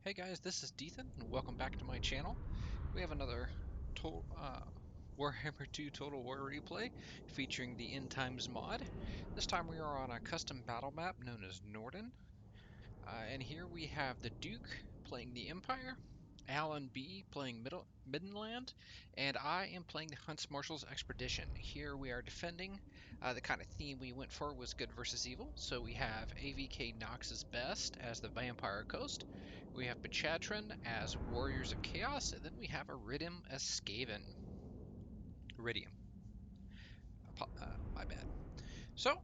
Hey guys, this is Dethan, and welcome back to my channel. We have another Warhammer 2 Total War replay featuring the End Times mod. This time we are on a custom battle map known as Norden. And here we have the Duke playing the Empire, Alan B playing Middenland, and I am playing the Hunts Marshal's Expedition. Here we are defending. The kind of theme we went for was good versus evil, so we have AVK Nox's Best as the Vampire Coast, we have Bachatron as Warriors of Chaos, and then we have Iridium as Skaven. Iridium. My bad. So,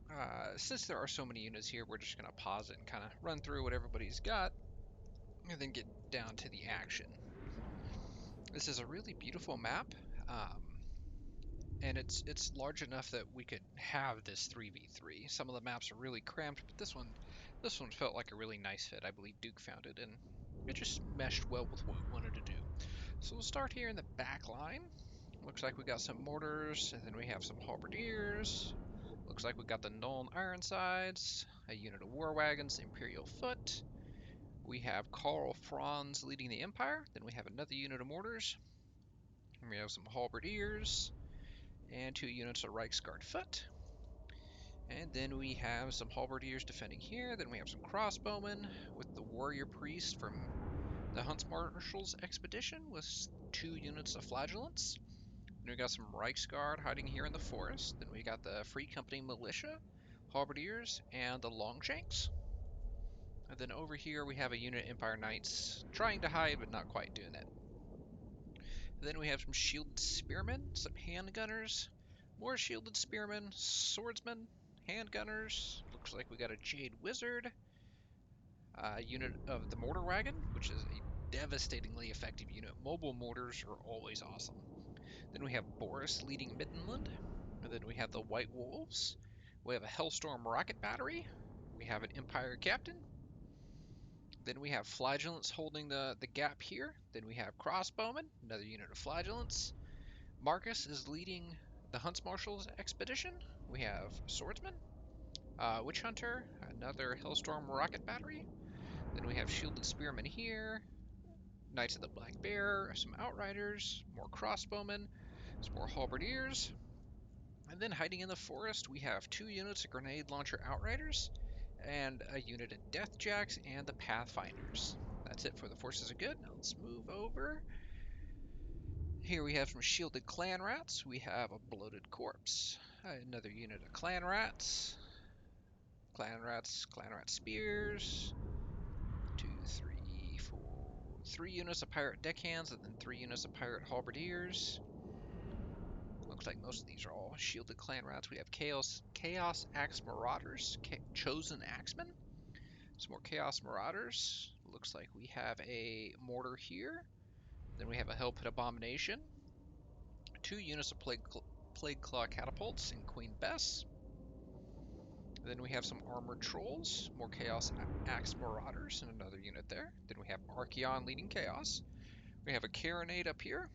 since there are so many units here, we're just going to pause it and kind of run through what everybody's got, and then get down to the action. This is a really beautiful map, and it's large enough that we could have this 3v3. Some of the maps are really cramped, but this one felt like a really nice fit. I believe Duke found it, and it just meshed well with what we wanted to do. So we'll start here in the back line. Looks like we got some mortars, and then we have some halberdiers. Looks like we got the Nuln Ironsides, a unit of war wagons, Imperial Foot. We have Karl Franz leading the Empire. Then we have another unit of mortars. And we have some halberdiers and 2 units of Reichsguard Foot. And then we have some halberdiers defending here. Then we have some crossbowmen with the warrior priest from the Hunts Marshal's Expedition with 2 units of flagellants. Then we got some Reichsguard hiding here in the forest. Then we got the Free Company Militia, halberdiers, and the Longshanks. And then over here we have a unit of Empire Knights trying to hide but not quite doing it. And then we have some shielded spearmen, some handgunners, more shielded spearmen, swordsmen, handgunners. Looks like we got a Jade Wizard, a unit of the Mortar Wagon, which is a devastatingly effective unit. Mobile mortars are always awesome. Then we have Boris leading Middenland. And then we have the White Wolves. We have a Hellstorm rocket battery. We have an Empire captain. Then we have flagellants holding the gap here. Then we have crossbowmen, another unit of flagellants. Marcus is leading the Hunts Marshal's expedition. We have swordsmen, witch hunter, another Hellstorm rocket battery. Then we have shielded spearmen here. Knights of the Black Bear, some outriders, more crossbowmen, some more halberdiers. And then hiding in the forest, we have 2 units of grenade launcher outriders and a unit of deathjacks and the pathfinders. That's it for the forces of good. Now let's move over. Here we have some shielded clan rats. We have a bloated corpse, another unit of clan rats, clan rat spears, 2, 3, 4, 3 units of pirate deckhands, and then 3 units of pirate halberdiers. Looks like most of these are all shielded clan rats. We have Chaos Axe Marauders, Chosen Axemen, some more Chaos Marauders. Looks like we have a mortar here. Then we have a Hell Pit Abomination, 2 units of Plague Claw Catapults and Queen Bess. Then we have some Armored Trolls, more Chaos Axe Marauders, and another unit there. Then we have Archeon leading Chaos. We have a Carronade up here.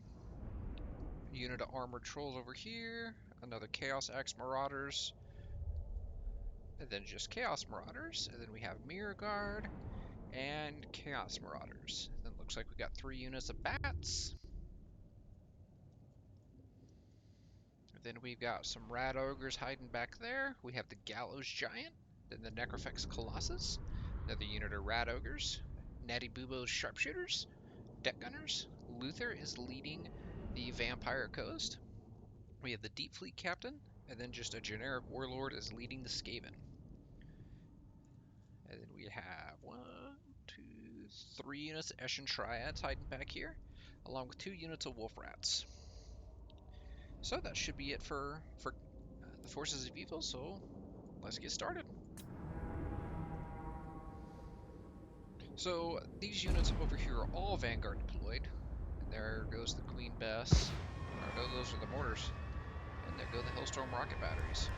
Unit of Armored Trolls over here, another Chaos Axe Marauders, and then just Chaos Marauders, and then we have Mirror Guard and Chaos Marauders. And then it looks like we got 3 units of Bats. And then we've got some Rat Ogres hiding back there. We have the Gallows Giant, then the Necrofex Colossus, another unit of Rat Ogres, Natty Bubo's Sharpshooters, Deck Gunners. Luther is leading the Vampire Coast. We have the Deep Fleet Captain, and then just a generic Warlord is leading the Skaven. And then we have 1, 2, 3 units of Eshin Triads hiding back here, along with 2 units of Wolf Rats. So that should be it for the Forces of Evil, so let's get started. So these units over here are all Vanguard deployed. And there goes the Queen Bess. Or no, those are the mortars. And there go the Hellstorm rocket batteries.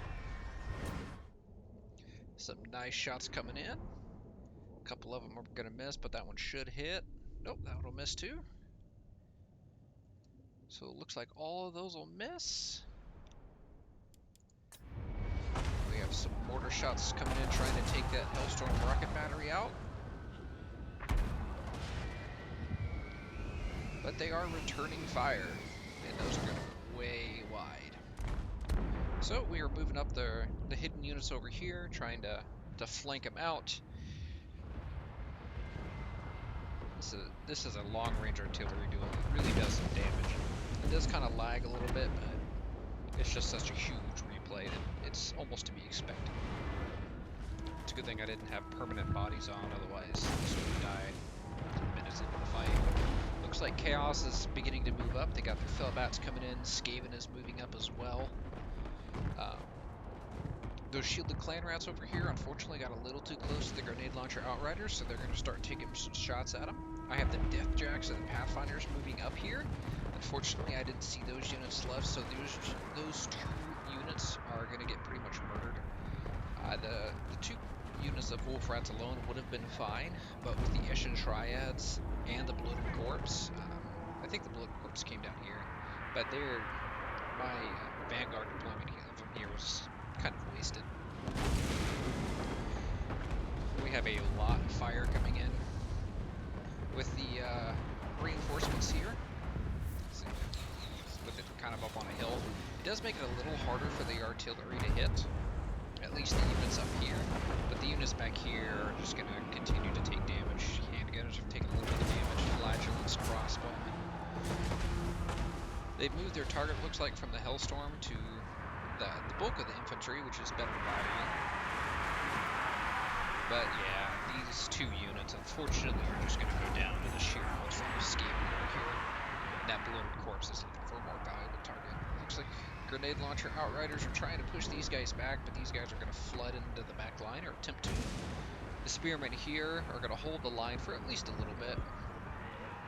Some nice shots coming in. A couple of them are going to miss, but that one should hit. Nope, that one will miss too. So it looks like all of those will miss. We have some mortar shots coming in trying to take that Hellstorm rocket battery out. but they are returning fire, and those are going to go way wide. So we are moving up the hidden units over here, trying to flank them out. This is a long-range artillery duel. It really does some damage. It does kind of lag a little bit, but it's just such a huge replay that it's almost to be expected. It's a good thing I didn't have permanent bodies on, otherwise this would have died minutes into the fight. Looks like Chaos is beginning to move up. They got their Fellbats coming in. Skaven is moving up as well. Those shielded clan rats over here unfortunately got a little too close to the grenade launcher outriders, so they're going to start taking some shots at them. I have the Death Jacks and the Pathfinders moving up here. Unfortunately, I didn't see those units left, so those two units are going to get pretty much murdered. The two units of Wolf Rats alone would have been fine, but with the Eshin Triads and the Bloated Corpse, I think the Bloated Corpse came down here, but my Vanguard deployment of them here was kind of wasted. We have a lot of fire coming in with the reinforcements here. With it kind of up on a hill, it does make it a little harder for the artillery to hit, at least the units up here, but the units back here are just going to continue to take damage. Handgunners are taking a little bit of damage. Flagellants, crossbowmen. They've moved their target, looks like, from the Hellstorm to the bulk of the infantry, which is better value. But yeah, these two units, unfortunately, are just going to go down to the sheer most of the Skaven over here. And that Bloated Corpse is looking for a more valuable target. Looks like grenade launcher outriders are trying to push these guys back, but these guys are going to flood into the back line, or attempt to. The spearmen here are going to hold the line for at least a little bit.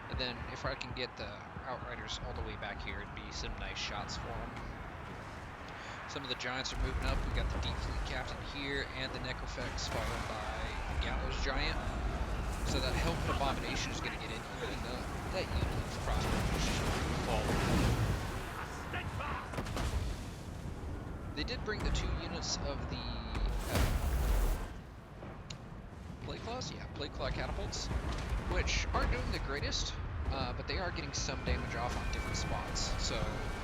And then if I can get the outriders all the way back here, it'd be some nice shots for them. Some of the giants are moving up. We got the Deep Fleet Captain here, and the Necrofex followed by Gallows Giant. So that Help Abomination is going to get in here, and that unit of crossbow is just going to fall. They did bring the two units of the Plague Claws? Yeah, Plague Claw catapults, which aren't doing the greatest, but they are getting some damage off on different spots. So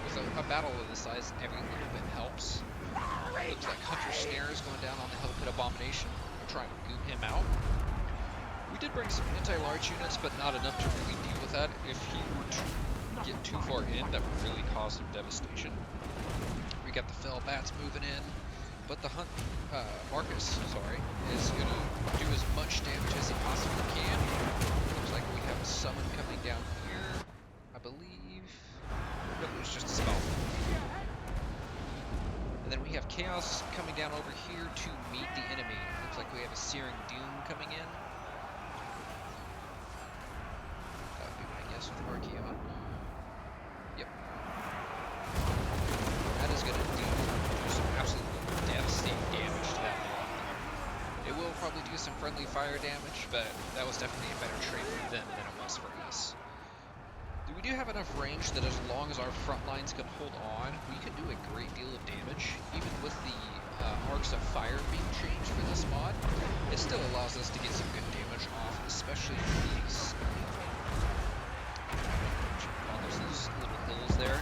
with a battle of this size, every little bit helps. Looks like Hunter Snare is going down on the Hellpit Abomination. I'm trying to goot him out. We did bring some anti-large units, but not enough to really deal with that. If he were to get too far in, that would really cause some devastation. We got the Fellbats moving in, but the Marcus, is going to do as much damage as he possibly can. Looks like we have a summon coming down here, I believe. No, it was just a spell. And then we have Chaos coming down over here to meet the enemy. Looks like we have a Searing Doom coming in. That would be my guess with Archaon. Yep. That is going to do some absolutely devastating damage to that block there. It will probably do some friendly fire damage, but that was definitely a better trade for them than it was for us. We do have enough range that as long as our front lines can hold on, we can do a great deal of damage. Even with the arcs of fire being changed for this mod, it still allows us to get some good damage off, especially these these little hills there.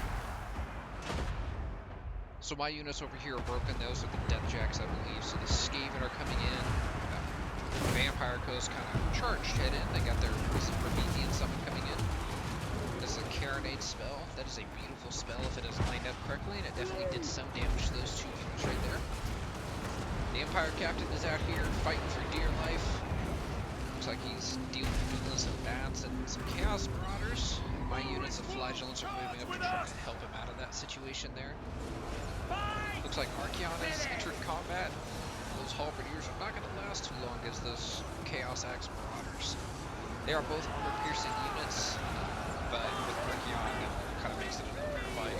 So my units over here are broken. Those are the Death Jacks, I believe. So the Skaven are coming in. Vampire Coast kind of charged head in. They got their Promethean summon coming in. This is a Carinade spell. That is a beautiful spell if it is lined up correctly, and it definitely did some damage to those two units right there. The Empire Captain is out here fighting for dear life. Looks like he's dealing with goblins and bats and some Chaos Marauders. My units of Flagellants are moving up to try to help him out of that situation there. Looks like Archaon has entered combat. Those Halberdiers are not going to last too long as those Chaos Axe Marauders. They are both armor-piercing units. But with Archaon, it kind of makes it an unfair fight.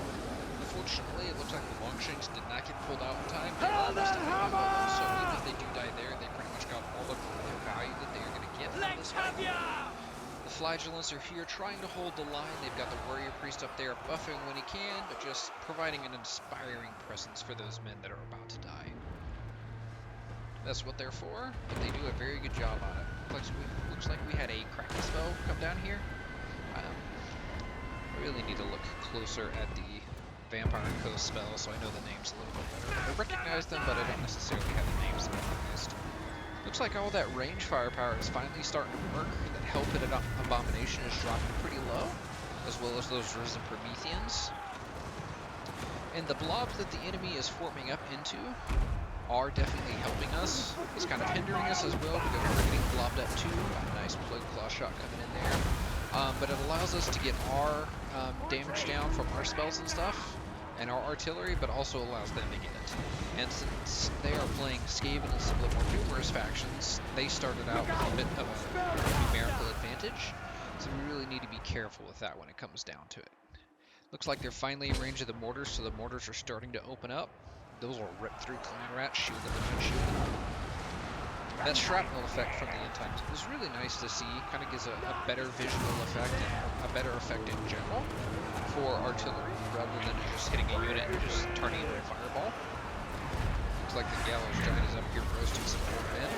Unfortunately, it looks like the Longshanks did not get pulled out in time. They were almost at the level, so even if they do die there, they pretty much got all of their value that they are going to get from this fight. The Flagellants are here trying to hold the line. They've got the Warrior Priest up there buffing when he can, but just providing an inspiring presence for those men that are about to die. That's what they're for, but they do a very good job on it. Looks like we had a Kraken spell come down here. really need to look closer at the Vampire Coast spells so I know the names a little bit better. I recognize them, but I don't necessarily have the names memorized. Looks like all that range firepower is finally starting to work. That Hell-Pitted Abomination is dropping pretty low, as well as those Risen Prometheans. And the blobs that the enemy is forming up into are definitely helping us. It's kind of hindering us as well because we're getting blobbed up too. A nice Plague Claw shot coming in there. But it allows us to get our damage down from our spells and stuff, and our artillery, but also allows them to get it. And since they are playing Skaven and some of the more numerous factions, they started out with a bit of a numerical advantage, so we really need to be careful with that when it comes down to it. Looks like they're finally in range of the mortars, so the mortars are starting to open up. Those will rip through Clan Rats, shielding them and shielding them. That shrapnel effect from the end times was really nice to see. Kind of gives a better visual effect and a better effect in general for artillery, rather than just hitting a unit and just turning it into a fireball. Looks like the Gallows Giant is up here roasting some old men.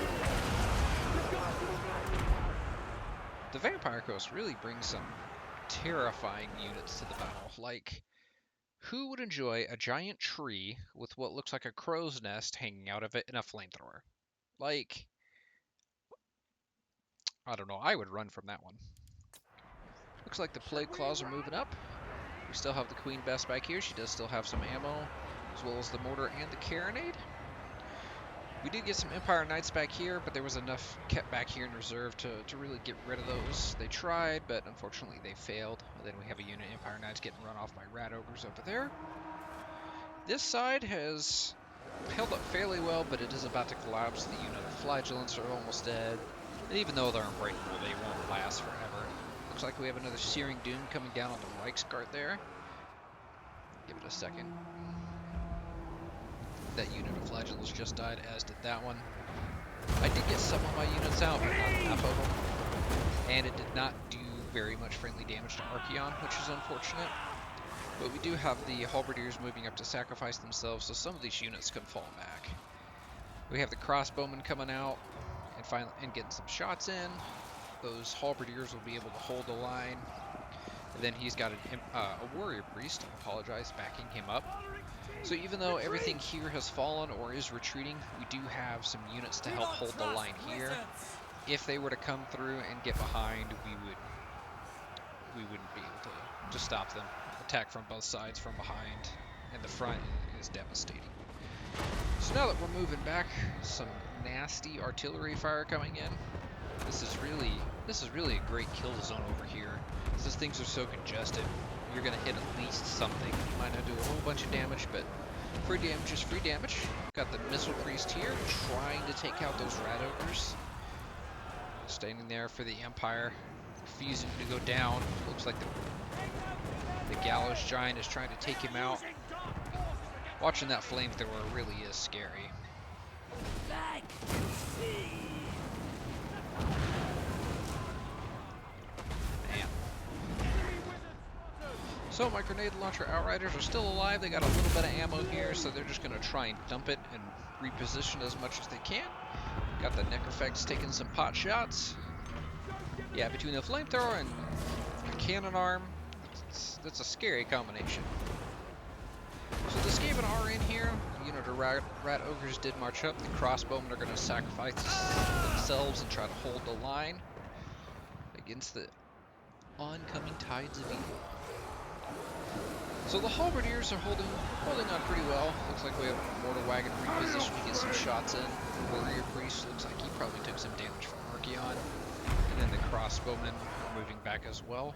The Vampire Coast really brings some terrifying units to the battle. Like, who would enjoy a giant tree with what looks like a crow's nest hanging out of it and a flamethrower? Like, I don't know, I would run from that one. Looks like the Plague Claws are moving up. We still have the Queen Bess back here. She does still have some ammo, as well as the mortar and the carronade. We did get some Empire Knights back here, but there was enough kept back here in reserve to really get rid of those. They tried, but unfortunately they failed. And then we have a unit of Empire Knights getting run off by Rat Ogres over there. This side has held up fairly well, but it is about to collapse. The unit of Flagellants are almost dead. And even though they're unbreakable, they won't last forever. Looks like we have another Searing Doom coming down on the Reichsguard there. Give it a second. That unit of Flagellants just died, as did that one. I did get some of my units out, but not enough of them. And it did not do very much friendly damage to Archaon, which is unfortunate. But we do have the Halberdiers moving up to sacrifice themselves, so some of these units can fall back. We have the Crossbowmen coming out and getting some shots in. Those Halberdiers will be able to hold the line. And then he's got a Warrior Priest, I apologize, backing him up. So even though everything here has fallen or is retreating, we do have some units to help hold the line here. If they were to come through and get behind, we wouldn't be able to stop them. Attack from both sides from behind, and the front is devastating. So now that we're moving back, some nasty artillery fire coming in. This is really a great kill zone over here. Since things are so congested, you're gonna hit at least something. You might not do a whole bunch of damage, but free damage is free damage. Got the Missile Priest here, trying to take out those Rat Ogres. Standing there for the Empire, refusing to go down. Looks like the Gallows Giant is trying to take him out. Watching that flamethrower really is scary. Man. So my grenade launcher outriders are still alive. They got a little bit of ammo here, so they're just going to try and dump it and reposition as much as they can. Got the Necrofex taking some pot shots. Yeah, between the flamethrower and the cannon arm, that's a scary combination. So the Skaven are in here. The unit of Rat Ogres did march up. The Crossbowmen are going to sacrifice themselves and try to hold the line against the oncoming tides of evil. So the Halberdiers are holding on pretty well. Looks like we have a Mortar Wagon repositioned to get some shots in. The Warrior Priest looks like he probably took some damage from Archaon. And then the Crossbowmen are moving back as well.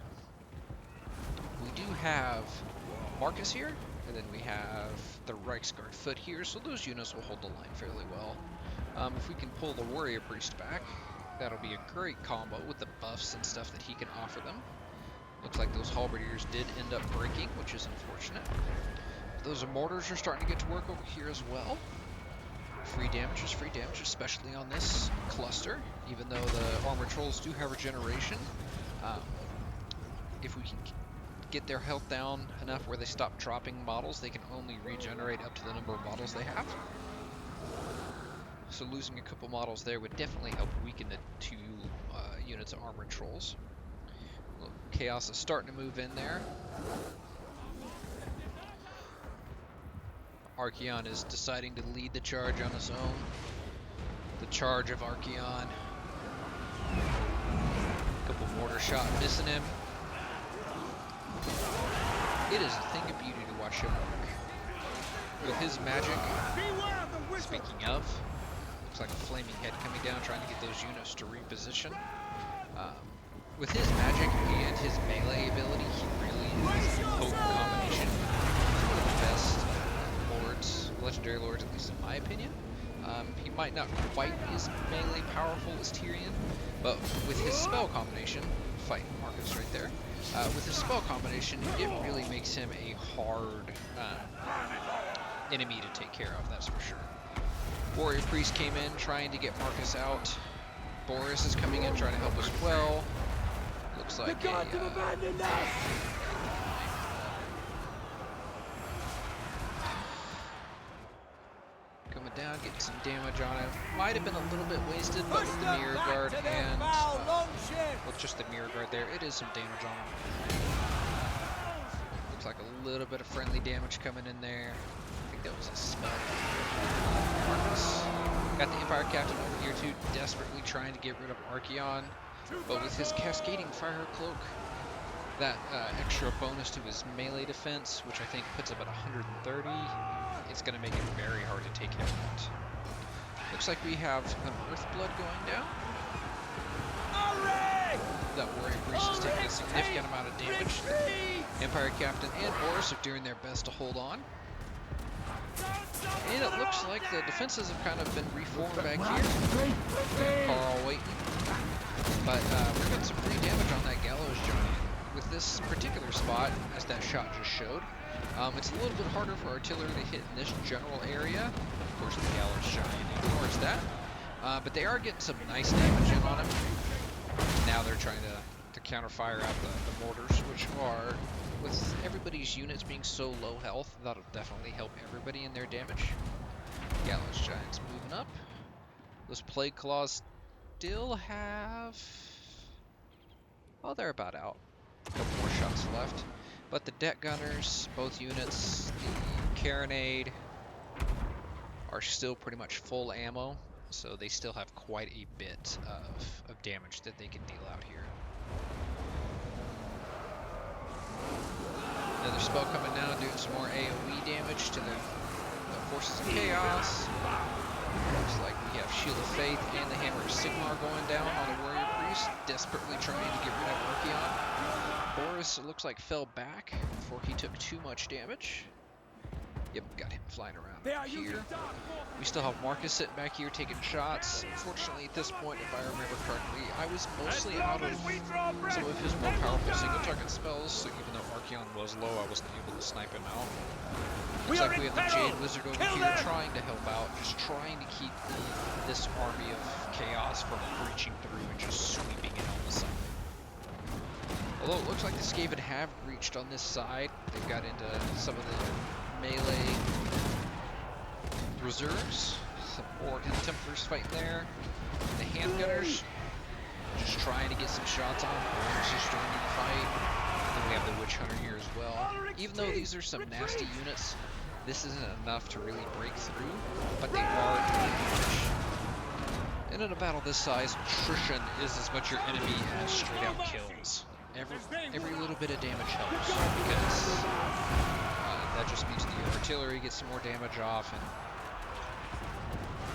We do have Marcus here, and then we have the Reichsguard foot here, so those units will hold the line fairly well. If we can pull the Warrior Priest back, that'll be a great combo with the buffs and stuff that he can offer them. Looks like those Halberdiers did end up breaking, which is unfortunate. Those mortars are starting to get to work over here as well. Free damage is free damage, especially on this cluster, even though the Armored Trolls do have regeneration. If we can get their health down enough where they stop dropping models, they can only regenerate up to the number of models they have. So losing a couple models there would definitely help weaken the two units of Armored Trolls. Chaos is starting to move in there. Archeon is deciding to lead the charge on his own. The charge of Archeon. Couple mortar shot missing him. It is a thing of beauty to watch him work. With his magic, speaking of, looks like a flaming head coming down, trying to get those units to reposition. With his magic and his melee ability, he really is a potent combination. One of the best lords, legendary lords, at least in my opinion. He might not quite be as melee powerful as Tyrion, but with his spell combination, fight Marcus right there, with his spell combination, it really makes him a hard enemy to take care of, that's for sure. Warrior Priest came in trying to get Marcus out. Boris is coming in trying to help as well. Looks like coming down, getting some damage on him. Might have been a little bit wasted, but with the mirror guard and with just the mirror guard there, it is some damage on him. Looks like a little bit of friendly damage coming in there. I think that was a spell. Marcus got the Empire Captain over here too, desperately trying to get rid of Archeon, but with his cascading fire cloak, that extra bonus to his melee defense, which I think puts him at 130, it's going to make it very hard to take him out. Looks like we have an Earthblood going down. That Warrior Priest is taking a significant amount of damage. Empire Captain and Boris are doing their best to hold on. And it looks like the defenses have kind of been reformed back here. Carl waiting. But we're getting some pretty damage on that Gallows Giant. With this particular spot, as that shot just showed, it's a little bit harder for artillery to hit in this general area. Of course, the Gallows Giant ignores that. But they are getting some nice damage in on him. Now they're trying to counter-fire out the mortars, which are, with everybody's units being so low health, that'll definitely help everybody in their damage. Gallows Giant's moving up. Those Plague Claws still have... oh, they're about out. A couple more shots left. But the Deck Gunners, both units, the Carronade, are still pretty much full ammo, so they still have quite a bit of damage that they can deal out here. Another spell coming down, doing some more AoE damage to the Forces of Chaos. Looks like we have Shield of Faith and the Hammer of Sigmar going down on the Warrior Priest, desperately trying to get rid of Archeon. Boris, it looks like, fell back before he took too much damage. Yep, got him flying around over here. We still have Marcus sitting back here taking shots. Unfortunately, at this point, if I remember correctly, I was mostly out of some of his more powerful single target spells, so even though Archeon was low, I wasn't able to snipe him out. Looks like we have the Jade Wizard over here trying to help out, just trying to keep this army of chaos from breaching through and just sweeping it on the side. Although it looks like the Skaven have breached on this side. They've got into some of the melee reserves. Some Orc and Templars fighting there. The handgunners just trying to get some shots on. Boris is joining the fight. Then we have the Witch Hunter here as well. Even though these are some nasty units, this isn't enough to really break through, but they are doing damage. And in a battle this size, attrition is as much your enemy as straight out kills. Every little bit of damage helps, because that just means that your artillery gets some more damage off, and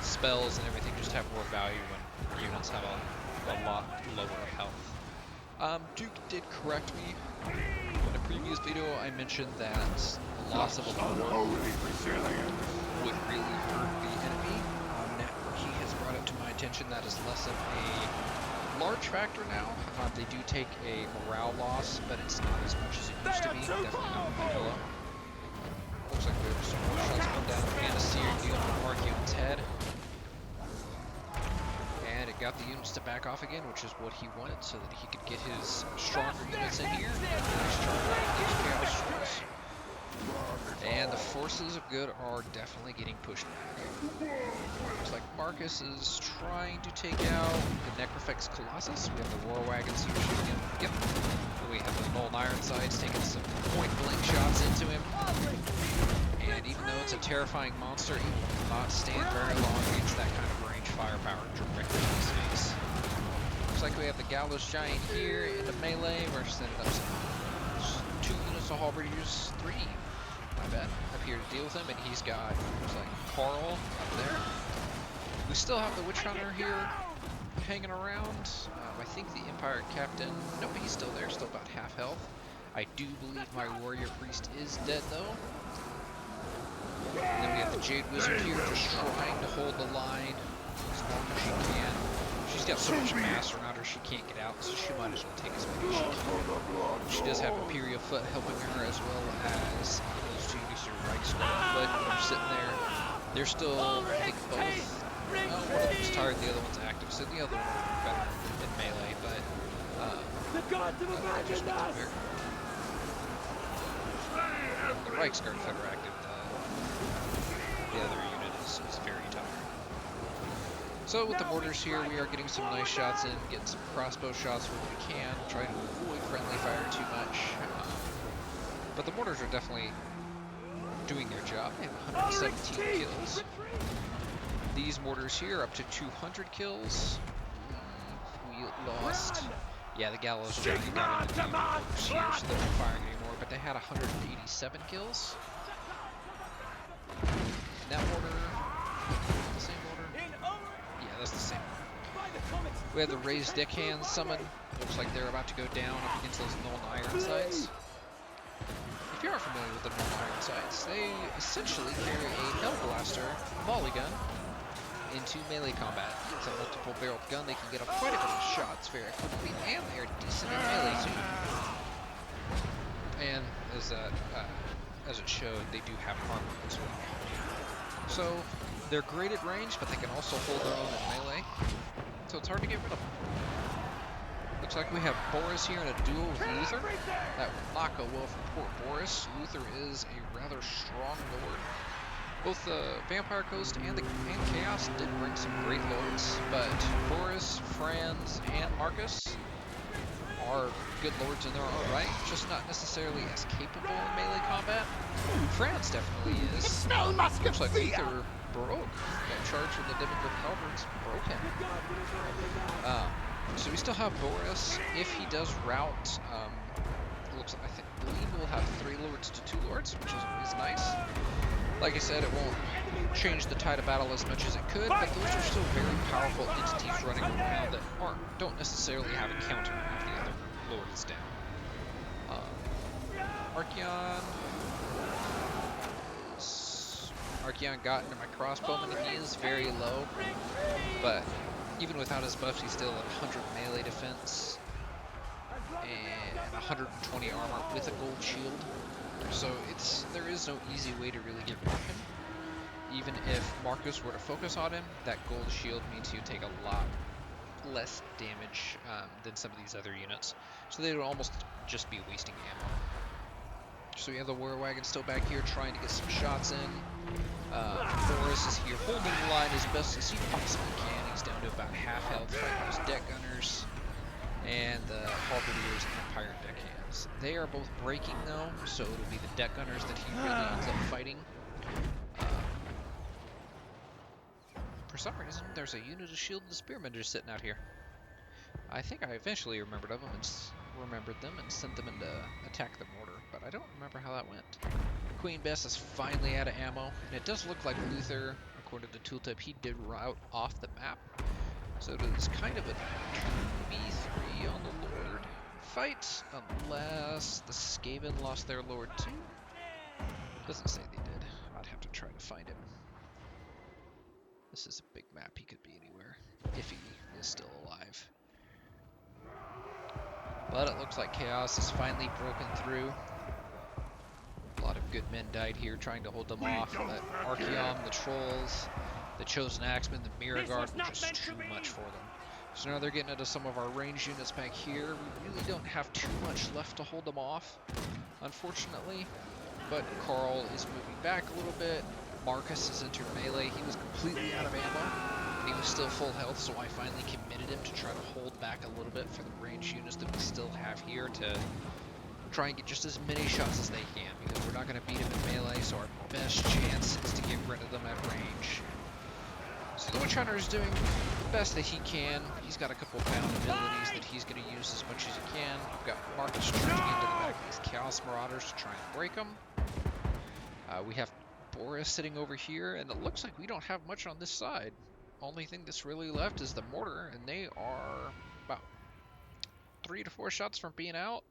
spells and everything just have more value when units have a lot lower health. Duke did correct me. In a previous video, I mentioned that the loss of a lord would really hurt the enemy. Now he has brought it to my attention that is less of a large factor now. They do take a morale loss, but it's not as much as it used to be. Definitely not vanilla. Looks like there's some more shots going down. Panacea dealing with Archeon's head. And it got the units to back off again, which is what he wanted, so that he could get his stronger units in here. Nice charge out of these Chaos Troops. And the forces of good are definitely getting pushed back. Looks like Marcus is trying to take out the Necrofex Colossus. We have the War Wagons here shooting him. Yep. We have the Molten Ironsides taking some point-blank shots into him. And even though it's a terrifying monster, he will not stand very long against that kind of range firepower directly in his face. Looks like we have the Gallows Giant here in the melee. We're sending up some 2 units of Halberdiers, 3. My bad. Up here to deal with him, and he's got, looks like, Carl up there. We still have the Witch Hunter here hanging around. I think the Empire Captain, nope, he's still there, still about half health. I do believe my Warrior Priest is dead, though. And then we have the Jade Wizard here just trying to hold the line as long as she can. She's got so much mass around her she can't get out, so she might as well take as many as she can. She does have Imperial Foot helping her, as well as those two Easter Reichsguard Foot that are sitting there. They're still, I think, both. One of them's tired, the other one's active, so the other one will be better in melee, but The gods have abandoned us! The Reichsguard Foot are active. The other unit is very tired. So with the mortars here, we are getting some nice shots in, getting some crossbow shots where we can, trying to avoid friendly fire too much. But the mortars are definitely doing their job. They have 117 kills. These mortars here up to 200 kills. We lost. Yeah, the Gallows Giant got into the mortars here, so they're not firing anymore. But they had 187 kills. And that mortar, the same mortar? Yeah, that's the same one. We have the Raised Deckhands summon. Looks like they're about to go down up against those Norden Ironsides. If you are familiar with the Norden Ironsides, they essentially carry a Hellblaster volley gun into melee combat. It's a multiple-barreled gun. They can get quite a bit of shots very quickly, and they're decent in melee too. And as it showed, they do have armor as well. So they're great at range, but they can also hold their own in melee. So it's hard to get rid of them. Looks like we have Boris here in a duel with Luther. That will not go well for poor Boris. Luther is a rather strong lord. Both the Vampire Coast and Chaos did bring some great lords, but Boris, Franz, and Marcus are good lords in their own right, just not necessarily as capable in melee combat. Franz definitely is. Looks like Luther broke that charge with the Demigryph Halberds, broke him. So we still have Boris. If he does rout, I believe we'll have 3 lords to 2 lords, which is nice. Like I said, it won't change the tide of battle as much as it could, but those are still very powerful entities running around that don't necessarily have a counter if the other lord is down. Archeon got into my crossbowman, and he is very low, but even without his buffs, he's still at 100 melee defense and 120 armor with a gold shield. So there is no easy way to really get rid of him. Even if Marcus were to focus on him, that gold shield means he'd take a lot less damage than some of these other units. So they would almost just be wasting ammo. So we have the War Wagon still back here trying to get some shots in. Boris is here holding the line as best as he possibly can. He's down to about half health fighting those deck gunners and the Halberdiers and Empire Deckhands. They are both breaking though, so it'll be the deck gunners that he really ends up fighting. For some reason, there's a unit of shield and spearmen just sitting out here. I think I eventually remembered them and sent them in to attack the mortar, but I don't remember how that went. Queen Bess is finally out of ammo, and it does look like Luther, according to Tooltip, he did route off the map. So it is kind of a 2v3 on the Lord fight, unless the Skaven lost their Lord too. Doesn't say they did. I'd have to try to find him. This is a big map, he could be anywhere, if he is still alive. But it looks like Chaos has finally broken through. A lot of good men died here trying to hold them off, but Archeon, the Trolls, the Chosen Axemen, the Mirror Guard were just too much for them. So now they're getting into some of our range units back here. We really don't have too much left to hold them off, unfortunately. but Carl is moving back a little bit. Marcus is entered melee. He was completely out of ammo, and he was still full health, so I finally committed him to try to hold back a little bit for the range units that we still have here to try and get just as many shots as they can, because we're not going to beat him in melee, so our best chance is to get rid of them at range. So the Witch Hunter is doing the best that he can. He's got a couple bound abilities that he's going to use as much as he can. We've got Marcus charging into the back of these Chaos Marauders to try and break them. We have Boris sitting over here, and it looks like we don't have much on this side. Only thing that's really left is the mortar, and they are about 3 to 4 shots from being out.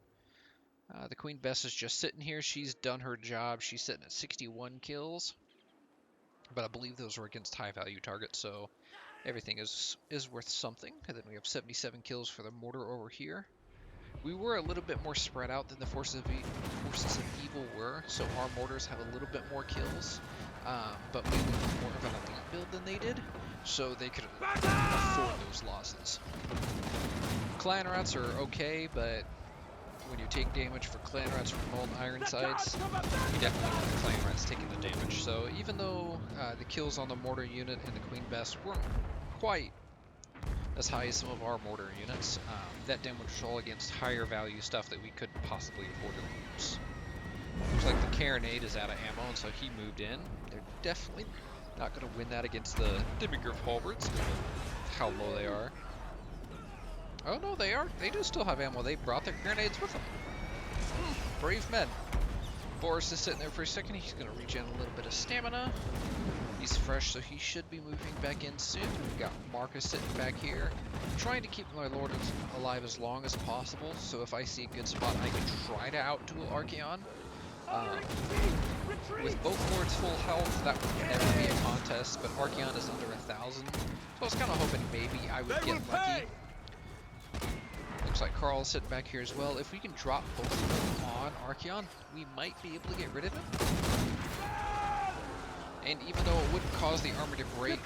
The Queen Bess is just sitting here. She's done her job. She's sitting at 61 kills, but I believe those were against high-value targets, so everything is worth something. And then we have 77 kills for the mortar over here. We were a little bit more spread out than the Forces of Evil were, so our mortars have a little bit more kills, but we were more of an elite build than they did, so they could afford those losses. Clan Rats are okay, but when you take damage for Clan Rats from Molten Ironsides, you definitely want the Clan Rats taking the damage. So even though the kills on the mortar unit and the Queen Bess weren't quite as high as some of our mortar units, that damage was all against higher value stuff that we couldn't possibly afford to lose. Looks like the Carronade is out of ammo, and so he moved in. They're definitely not going to win that against the Demigryph Halberds, how low they are. Oh no, they are. They do still have ammo. They brought their grenades with them. Brave men. Boris is sitting there for a second. He's going to regen a little bit of stamina. He's fresh, so he should be moving back in soon. We've got Marcus sitting back here, trying to keep my Lord alive as long as possible, so if I see a good spot, I can try to out-duel Archaon. With both Lords full health, that would never be a contest, but Archaon is under 1,000, so I was kind of hoping maybe I would get lucky. Looks like Carl's sitting back here as well. If we can drop both of them on Archaon, we might be able to get rid of him. And even though it wouldn't cause the armor to break,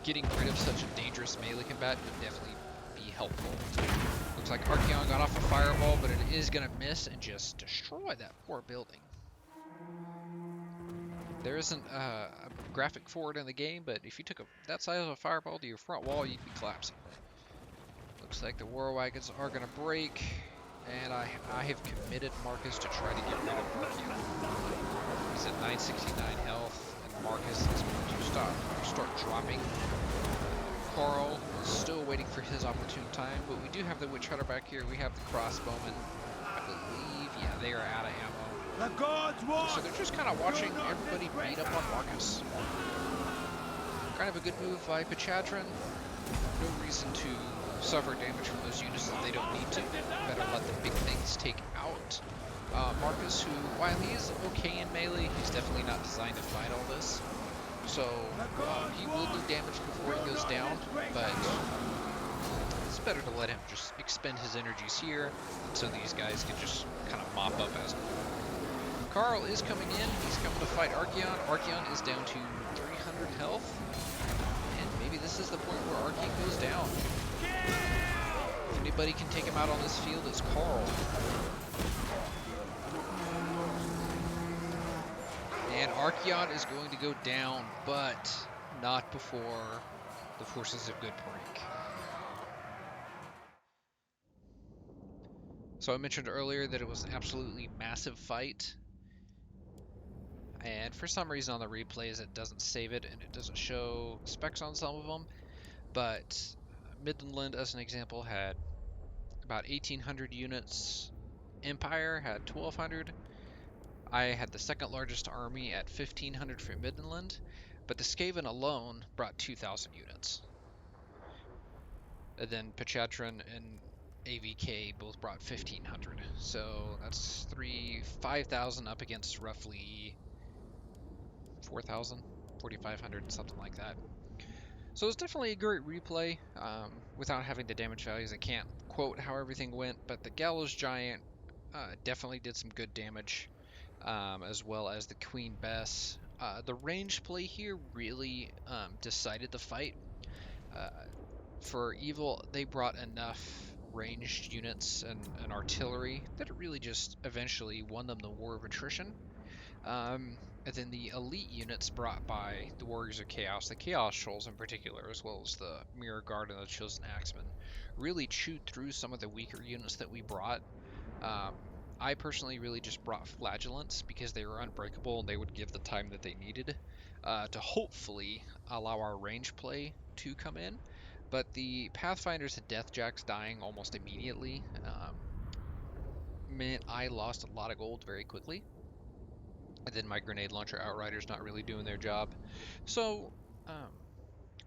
getting rid of such a dangerous melee combatant would definitely be helpful. Looks like Archaon got off a fireball, but it is going to miss and just destroy that poor building. There isn't a graphic for it in the game, but if you took that size of a fireball to your front wall, you'd be collapsing. Looks like the war wagons are going to break, and I have committed Marcus to try to get rid of Archaon. He's at 969 health, and Marcus is going to start dropping. Carl is still waiting for his opportune time, but we do have the Witch Hunter back here. We have the crossbowmen. I believe, yeah, they are out of ammo. The gods watch! So they're just kind of watching everybody beat up on Marcus. Kind of a good move by Pachadran. No reason to suffer damage from those units that they don't need to. Better let the big things take out Marcus, who, while he is okay in melee, he's definitely not designed to fight all this. So he will do damage before he goes down, but it's better to let him just expend his energies here, so these guys can just kind of mop up as well. Carl is coming in. He's coming to fight Archaon. Archaon is down to 300 health, and maybe this is the point where Archaon goes down. If anybody can take him out on this field, it's Carl. And Archaon is going to go down, but not before the Forces of Good break. So I mentioned earlier that it was an absolutely massive fight. And for some reason on the replays it doesn't save it and it doesn't show specs on some of them. But Midland, as an example, had about 1,800 units. Empire had 1,200. I had the second largest army at 1,500 for Midland, but the Skaven alone brought 2,000 units. And then Pachadran and AVK both brought 1,500. So that's 5,000 up against roughly 4,000, 4,500, something like that. So it's definitely a great replay. Without having the damage values, I can't quote how everything went, but the Gallows Giant definitely did some good damage, as well as the Queen Bess. The range play here really decided the fight. For Evil, they brought enough ranged units and artillery that it really just eventually won them the war of attrition. And then the elite units brought by the Warriors of Chaos, the Chaos Trolls in particular, as well as the Mirror Guard and the Chosen Axemen, really chewed through some of the weaker units that we brought. Um, I personally really just brought Flagellants because they were unbreakable and they would give the time that they needed to hopefully allow our range play to come in. But the Pathfinders and Deathjacks dying almost immediately meant I lost a lot of gold very quickly. And then my grenade launcher outriders not really doing their job. So,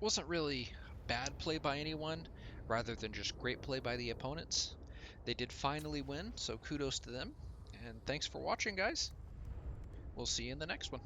wasn't really bad play by anyone, rather than just great play by the opponents. They did finally win, so kudos to them. And thanks for watching, guys. We'll see you in the next one.